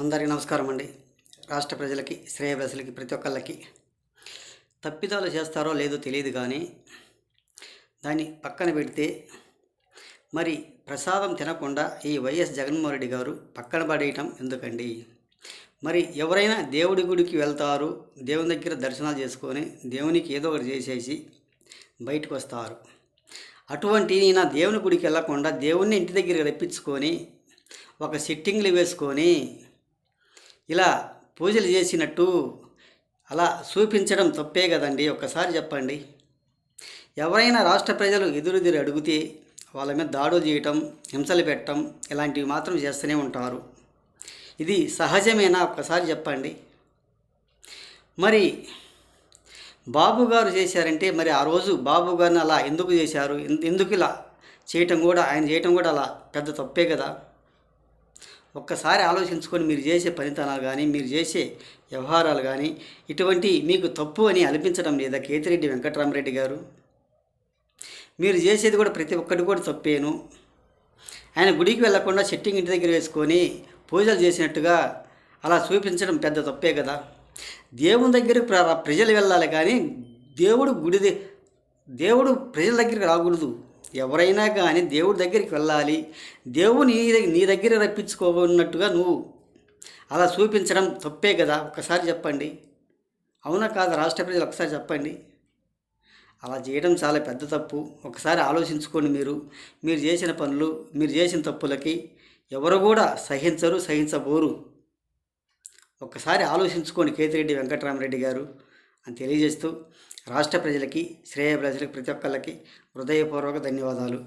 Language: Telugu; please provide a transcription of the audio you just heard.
అందరికీ నమస్కారం అండి. రాష్ట్ర ప్రజలకి, శ్రేయభిలాషులకి, ప్రతి ఒక్కళ్ళకి తప్పిదాలు చేస్తారో లేదో తెలియదు కానీ దాన్ని పక్కన పెడితే మరి ప్రసాదం తినకుండా ఈ వైఎస్ జగన్మోహన్ రెడ్డి గారు పక్కన పడేయటం ఎందుకండి? మరి ఎవరైనా దేవుడి గుడికి వెళ్తారు, దేవుని దగ్గర దర్శనాలు చేసుకొని దేవునికి ఏదో ఒకటి చేసేసి బయటకు వస్తారు. అటువంటి ఈయన దేవుని గుడికి వెళ్ళకుండా దేవుణ్ణి ఇంటి దగ్గర రప్పించుకొని ఒక సిట్టింగ్లు వేసుకొని ఇలా పూజలు చేసినట్టు అలా చూపించడం తప్పే కదండి. ఒక్కసారి చెప్పండి. ఎవరైనా రాష్ట్ర ప్రజలు ఎదురెదురు అడిగితే వాళ్ళ మీద దాడులు చేయటం, హింసలు పెట్టడం ఇలాంటివి మాత్రం చేస్తూనే ఉంటారు. ఇది సహజమేనా? ఒక్కసారి చెప్పండి. మరి బాబు గారు చేశారంటే మరి ఆ రోజు బాబు గారిని అలా ఎందుకు చేశారు? ఎందుకు ఇలా చేయటం కూడా, ఆయన చేయటం కూడా అలా పెద్ద తప్పే కదా. ఒక్కసారి ఆలోచించుకొని మీరు చేసే పనితనాలు కానీ, మీరు చేసే వ్యవహారాలు కానీ ఇటువంటి మీకు తప్పు అని అనిపించడం లేదా కేతిరెడ్డి వెంకటరామరెడ్డి గారు? మీరు చేసేది కూడా ప్రతి ఒక్కటి కూడా తప్పేను. ఆయన గుడికి వెళ్లకుండా సెట్టింగ్ ఇంటి దగ్గర వేసుకొని పూజలు చేసినట్టుగా అలా చూపించడం పెద్ద తప్పే కదా. దేవుని దగ్గరికి ప్రజలు వెళ్ళాలి కానీ దేవుడు ప్రజల దగ్గరికి రాకూడదు. ఎవరైనా కానీ దేవుడి దగ్గరికి వెళ్ళాలి, దేవుని నీ దగ్గర రప్పించుకోన్నట్టుగా నువ్వు అలా చూపించడం తప్పే కదా. ఒక్కసారి చెప్పండి. అవునా కాదు? రాష్ట్ర ప్రజలు ఒకసారి చెప్పండి. అలా చేయడం చాలా పెద్ద తప్పు. ఒకసారి ఆలోచించుకోండి. మీరు చేసిన పనులు, మీరు చేసిన తప్పులకి ఎవరు కూడా సహించబోరు. ఒక్కసారి ఆలోచించుకోండి కేతిరెడ్డి వెంకటరామరెడ్డి గారు అని తెలియజేస్తూ రాష్ట్ర ప్రజలకి, శ్రేయభిలాషులకి, ప్రతి ఒక్కళ్ళకి హృదయపూర్వక ధన్యవాదాలు.